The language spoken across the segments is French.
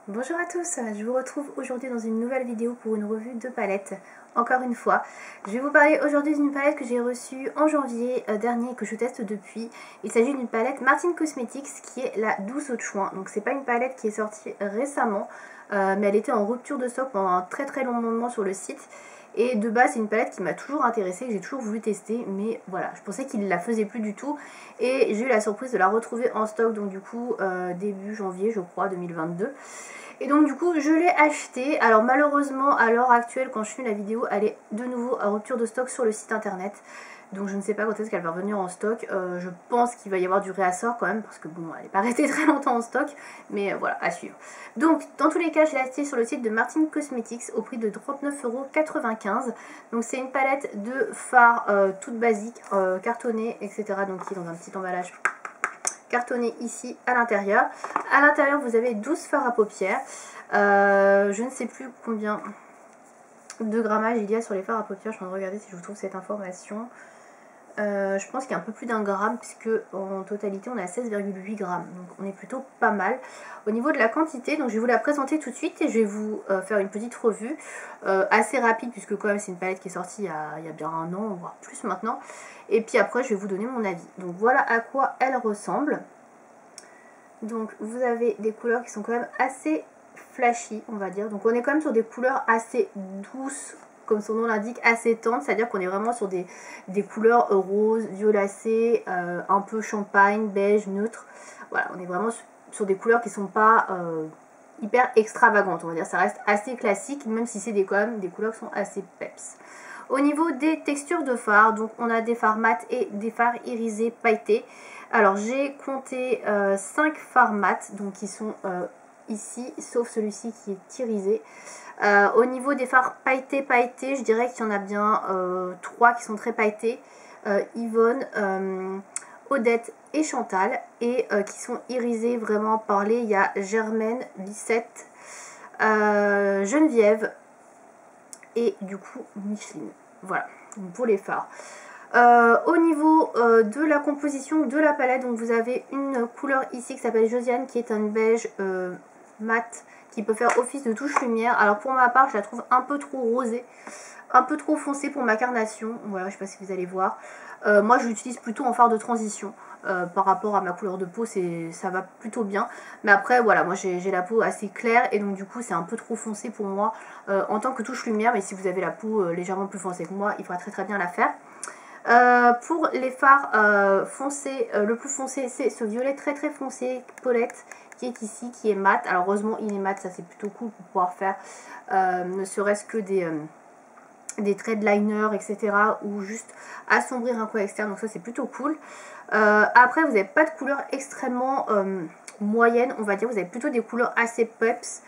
Bonjour à tous, je vous retrouve aujourd'hui dans une nouvelle vidéo pour une revue de palettes. Encore une fois, je vais vous parler aujourd'hui d'une palette que j'ai reçue en janvier dernier et que je teste depuis. Il s'agit d'une palette Martin Cosmetics qui est la douce eau de chouin. Donc c'est pas une palette qui est sortie récemment, mais elle était en rupture de stock pendant un très long moment sur le site. Et de base c'est une palette qui m'a toujours intéressée, que j'ai toujours voulu tester, mais voilà, je pensais qu'il ne la faisait plus du tout. Et j'ai eu la surprise de la retrouver en stock, donc du coup début janvier je crois 2022. Et donc du coup je l'ai acheté. Alors malheureusement à l'heure actuelle quand je filme la vidéo elle est de nouveau à rupture de stock sur le site internet. Donc je ne sais pas quand est-ce qu'elle va revenir en stock. Je pense qu'il va y avoir du réassort quand même parce que bon elle n'est pas restée très longtemps en stock. Mais voilà, à suivre. Donc dans tous les cas je l'ai acheté sur le site de Martin Cosmetics au prix de 39,95 €. Donc c'est une palette de fard toute basique, cartonnée etc. Donc qui est dans un petit emballage cartonné ici à l'intérieur. À l'intérieur vous avez 12 fards à paupières. Je ne sais plus combien de grammage il y a sur les fards à paupières. Je vais regarder si je vous trouve cette information. Je pense qu'il y a un peu plus d'1 gramme puisque en totalité on est à 16,8 grammes. Donc on est plutôt pas mal. Au niveau de la quantité, donc je vais vous la présenter tout de suite et je vais vous faire une petite revue assez rapide puisque quand même c'est une palette qui est sortie il y a bien un an, voire plus maintenant. Et puis après je vais vous donner mon avis. Donc voilà à quoi elle ressemble. Donc vous avez des couleurs qui sont quand même assez flashy on va dire. Donc on est quand même sur des couleurs assez douces, comme son nom l'indique, assez tendres, c'est-à-dire qu'on est vraiment sur des couleurs roses, violacées, un peu champagne, beige, neutre. Voilà, on est vraiment sur des couleurs qui sont pas hyper extravagantes, on va dire. Ça reste assez classique, même si c'est quand même des couleurs qui sont assez peps. Au niveau des textures de fard, donc on a des fards mat et des fards irisés pailletés. Alors j'ai compté 5 fards mat, donc qui sont ici, sauf celui-ci qui est irisé. Au niveau des fards pailletés, je dirais qu'il y en a bien 3 qui sont très pailletés. Yvonne, Odette et Chantal. Et qui sont irisés vraiment parlés. Il y a Germaine, Lisette, Geneviève et du coup Micheline. Voilà, donc pour les fards. Au niveau de la composition de la palette, donc vous avez une couleur ici qui s'appelle Josiane, qui est un beige mat qui peut faire office de touche lumière. Alors pour ma part je la trouve un peu trop rosée, un peu trop foncée pour ma carnation. Voilà, je sais pas si vous allez voir. Moi je l'utilise plutôt en fard de transition. Par rapport à ma couleur de peau ça va plutôt bien, mais après voilà, moi j'ai la peau assez claire et donc du coup c'est un peu trop foncé pour moi en tant que touche lumière, mais si vous avez la peau légèrement plus foncée que moi il faudra très bien la faire. Pour les fards foncés, le plus foncé c'est ce violet très foncé Paulette qui est ici, qui est mat. Alors heureusement il est mat, ça c'est plutôt cool pour pouvoir faire ne serait-ce que des traits de liner etc, ou juste assombrir un coin externe, donc ça c'est plutôt cool. Après vous n'avez pas de couleur extrêmement moyenne on va dire, vous avez plutôt des couleurs assez peps.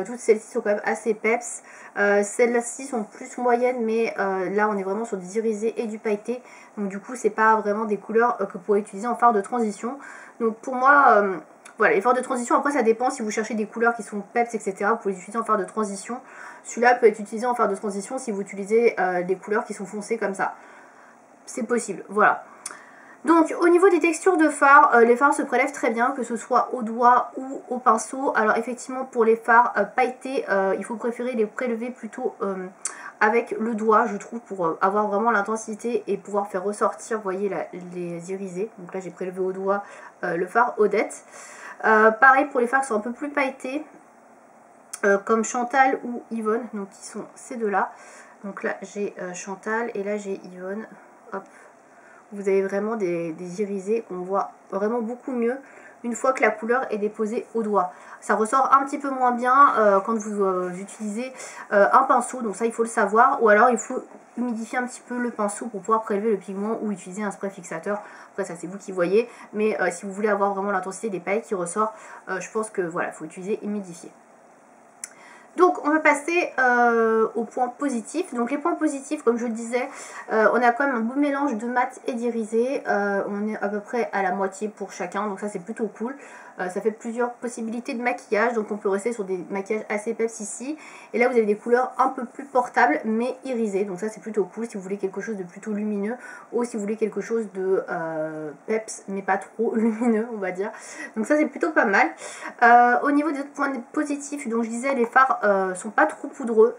Toutes celles-ci sont quand même assez peps. Celles-ci sont plus moyennes, mais là on est vraiment sur des irisés et du pailleté. Donc du coup c'est pas vraiment des couleurs que vous pourrez utiliser en fard de transition. Donc pour moi, voilà, les fards de transition, après ça dépend si vous cherchez des couleurs qui sont peps, etc. Vous pouvez les utiliser en fard de transition. Celui-là peut être utilisé en fard de transition si vous utilisez des couleurs qui sont foncées comme ça. C'est possible, voilà. Donc au niveau des textures de fard, les fards se prélèvent très bien, que ce soit au doigt ou au pinceau. Alors effectivement pour les fards pailletés, il faut préférer les prélever plutôt avec le doigt, je trouve, pour avoir vraiment l'intensité et pouvoir faire ressortir, vous voyez, les irisés. Donc là j'ai prélevé au doigt le fard Odette. Pareil pour les fards qui sont un peu plus pailletés, comme Chantal ou Yvonne, donc qui sont ces deux-là. Donc là j'ai Chantal et là j'ai Yvonne. Hop. Vous avez vraiment des irisés qu'on voit vraiment beaucoup mieux une fois que la couleur est déposée au doigt. Ça ressort un petit peu moins bien quand vous utilisez un pinceau, donc ça il faut le savoir, ou alors il faut humidifier un petit peu le pinceau pour pouvoir prélever le pigment ou utiliser un spray fixateur. Après ça c'est vous qui voyez, mais si vous voulez avoir vraiment l'intensité des paillettes qui ressort, je pense que voilà, il faut utiliser humidifier. Donc on va passer aux points positifs. Donc les points positifs, comme je le disais, on a quand même un beau mélange de mat et d'irisé. On est à peu près à la moitié pour chacun, donc ça c'est plutôt cool. Ça fait plusieurs possibilités de maquillage, donc on peut rester sur des maquillages assez peps ici. Et là vous avez des couleurs un peu plus portables mais irisées, donc ça c'est plutôt cool si vous voulez quelque chose de plutôt lumineux ou si vous voulez quelque chose de peps mais pas trop lumineux on va dire. Donc ça c'est plutôt pas mal. Au niveau des autres points positifs, donc je disais les fards sont pas trop poudreux,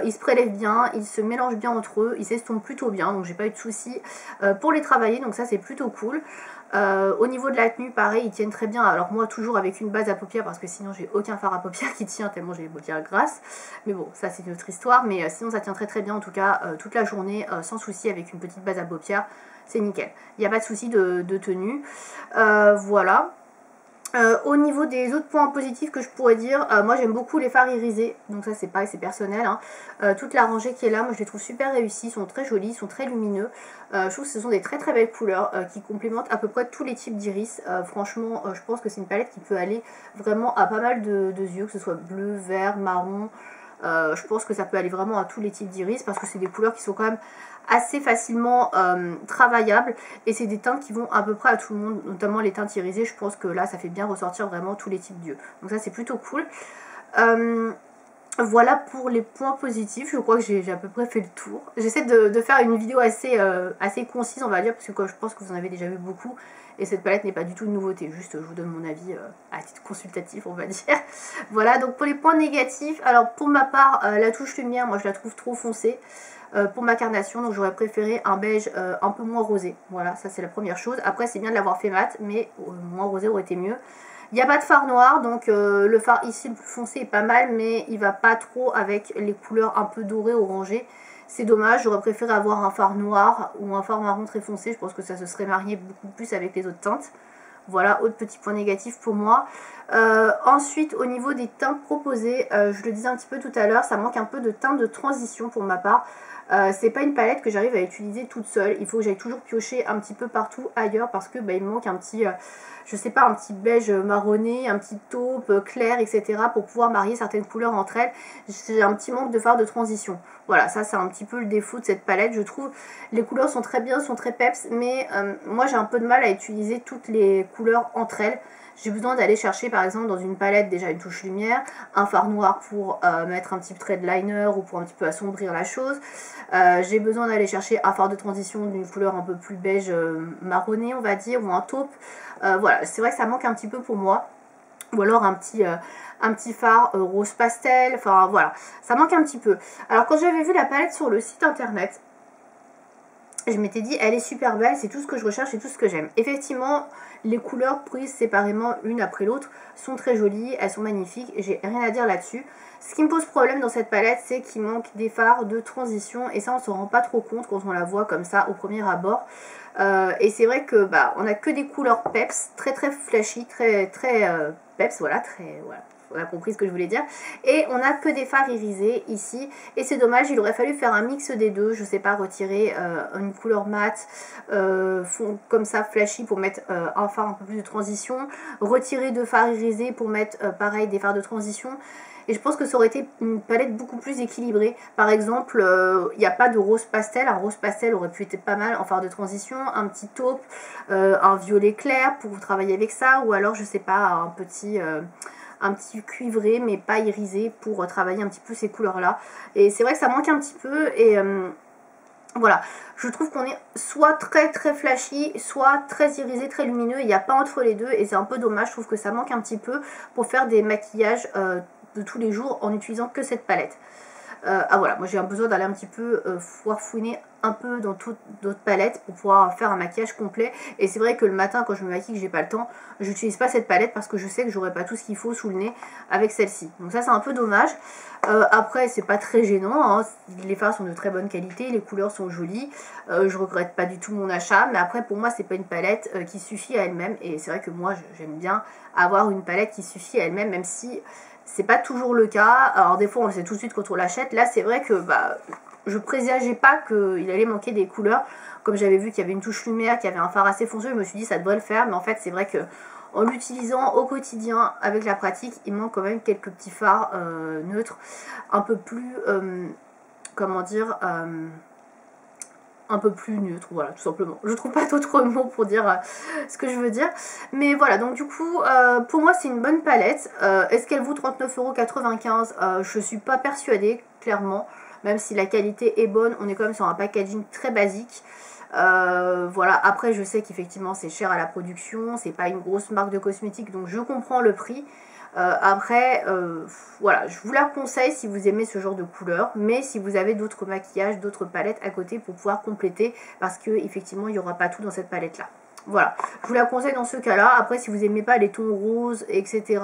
ils se prélèvent bien, ils se mélangent bien entre eux, ils s'estompent plutôt bien, donc j'ai pas eu de soucis pour les travailler, donc ça c'est plutôt cool. Au niveau de la tenue, pareil, ils tiennent très bien. Alors moi, toujours avec une base à paupières, parce que sinon j'ai aucun fard à paupières qui tient, tellement j'ai les paupières grasses. Mais bon, ça c'est une autre histoire. Mais sinon ça tient très très bien, en tout cas, toute la journée, sans souci, avec une petite base à paupières, c'est nickel. Il n'y a pas de souci de tenue. Voilà. Au niveau des autres points positifs que je pourrais dire, moi j'aime beaucoup les fards irisés, donc ça c'est pareil, c'est personnel, hein. Toute la rangée qui est là, moi je les trouve super réussis, ils sont très jolis, ils sont très lumineux, je trouve que ce sont des très très belles couleurs qui complémentent à peu près tous les types d'iris. Franchement je pense que c'est une palette qui peut aller vraiment à pas mal de yeux, que ce soit bleu, vert, marron. Je pense que ça peut aller vraiment à tous les types d'iris parce que c'est des couleurs qui sont quand même assez facilement travaillables et c'est des teintes qui vont à peu près à tout le monde, notamment les teintes irisées. Je pense que là ça fait bien ressortir vraiment tous les types d'yeux, donc ça c'est plutôt cool. Voilà pour les points positifs, je crois que j'ai à peu près fait le tour. J'essaie de faire une vidéo assez concise on va dire, parce que je pense que vous en avez déjà vu beaucoup. Et cette palette n'est pas du tout une nouveauté, juste je vous donne mon avis à titre consultatif on va dire. Voilà, donc pour les points négatifs, alors pour ma part, la touche lumière, moi je la trouve trop foncée pour ma carnation, donc j'aurais préféré un beige un peu moins rosé. Voilà, ça c'est la première chose. Après c'est bien de l'avoir fait mat, mais moins rosé aurait été mieux. Il n'y a pas de fard noir, donc le fard ici le plus foncé est pas mal, mais il va pas trop avec les couleurs un peu dorées, orangées. C'est dommage, j'aurais préféré avoir un fard noir ou un fard marron très foncé, je pense que ça se serait marié beaucoup plus avec les autres teintes. Voilà, autre petit point négatif pour moi. Ensuite, au niveau des teintes proposées, je le disais un petit peu tout à l'heure, ça manque un peu de teinte de transition pour ma part. C'est pas une palette que j'arrive à utiliser toute seule, il faut que j'aille toujours piocher un petit peu partout ailleurs parce que il me manque un petit, je sais pas, un petit beige marronné, un petit taupe clair, etc. pour pouvoir marier certaines couleurs entre elles. J'ai un petit manque de fard de transition. Voilà, ça c'est un petit peu le défaut de cette palette, je trouve. Les couleurs sont très bien, sont très peps, mais moi j'ai un peu de mal à utiliser toutes les couleurs entre elles. J'ai besoin d'aller chercher par exemple dans une palette déjà une touche lumière, un fard noir pour mettre un petit trait de liner ou pour un petit peu assombrir la chose. J'ai besoin d'aller chercher un fard de transition d'une couleur un peu plus beige marronné on va dire, ou un taupe. Voilà, c'est vrai que ça manque un petit peu pour moi. Ou alors un petit fard rose pastel, enfin voilà, ça manque un petit peu. Alors quand j'avais vu la palette sur le site internet, je m'étais dit elle est super belle, c'est tout ce que je recherche et tout ce que j'aime. Effectivement, les couleurs prises séparément l'une après l'autre sont très jolies, elles sont magnifiques, j'ai rien à dire là-dessus. Ce qui me pose problème dans cette palette, c'est qu'il manque des fards de transition et ça on se rend pas trop compte quand on la voit comme ça au premier abord. Et c'est vrai que on a que des couleurs peps, très très flashy, très peps, voilà, voilà. On a compris ce que je voulais dire. Et on a que des fards irisés ici. Et c'est dommage, il aurait fallu faire un mix des deux. Je sais pas, retirer une couleur mat, fond comme ça, flashy pour mettre un fard un peu plus de transition. Retirer deux fards irisés pour mettre pareil des fards de transition. Et je pense que ça aurait été une palette beaucoup plus équilibrée. Par exemple, il n'y a pas de rose pastel. Un rose pastel aurait pu être pas mal en fard de transition. Un petit taupe, un violet clair pour travailler avec ça. Ou alors, je sais pas, un petit cuivré mais pas irisé pour travailler un petit peu ces couleurs là. Et c'est vrai que ça manque un petit peu et voilà, je trouve qu'on est soit très très flashy, soit très irisé, très lumineux, il n'y a pas entre les deux et c'est un peu dommage, je trouve que ça manque un petit peu pour faire des maquillages de tous les jours en utilisant que cette palette. Voilà, moi j'ai un besoin d'aller un petit peu fouiner un peu dans toutes d'autres palettes pour pouvoir faire un maquillage complet. Et c'est vrai que le matin quand je me maquille, que j'ai pas le temps, j'utilise pas cette palette parce que je sais que j'aurai pas tout ce qu'il faut sous le nez avec celle-ci. Donc ça c'est un peu dommage. Après c'est pas très gênant, hein. Les fards sont de très bonne qualité, les couleurs sont jolies. Je regrette pas du tout mon achat, mais après pour moi c'est pas une palette qui suffit à elle-même. Et c'est vrai que moi j'aime bien avoir une palette qui suffit à elle-même, même si c'est pas toujours le cas. Alors des fois on le sait tout de suite quand on l'achète. Là c'est vrai que je présageais pas qu'il allait manquer des couleurs. Comme j'avais vu qu'il y avait une touche lumière, qu'il y avait un fard assez foncé, je me suis dit ça devrait le faire. Mais en fait c'est vrai que en l'utilisant au quotidien avec la pratique, il manque quand même quelques petits fards neutres, un peu plus, comment dire, un peu plus neutre, voilà, tout simplement. Je trouve pas d'autres mots pour dire ce que je veux dire. Mais voilà, donc du coup, pour moi, c'est une bonne palette. Est-ce qu'elle vaut 39,95 €? Je suis pas persuadée, clairement. Même si la qualité est bonne, on est quand même sur un packaging très basique. Voilà, après, je sais qu'effectivement, c'est cher à la production. C'est pas une grosse marque de cosmétiques, donc je comprends le prix. Après, voilà, je vous la conseille si vous aimez ce genre de couleur, mais si vous avez d'autres maquillages, d'autres palettes à côté pour pouvoir compléter, parce que effectivement il n'y aura pas tout dans cette palette là. Voilà, je vous la conseille dans ce cas là. Après, si vous n'aimez pas les tons roses, etc.,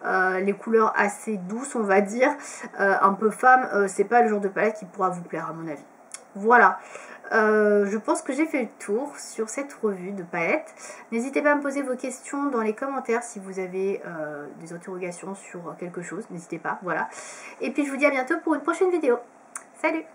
les couleurs assez douces, on va dire, un peu femme, c'est pas le genre de palette qui pourra vous plaire à mon avis. Voilà. Je pense que j'ai fait le tour sur cette revue de palettes. N'hésitez pas à me poser vos questions dans les commentaires si vous avez des interrogations sur quelque chose. N'hésitez pas, voilà. Et puis je vous dis à bientôt pour une prochaine vidéo. Salut!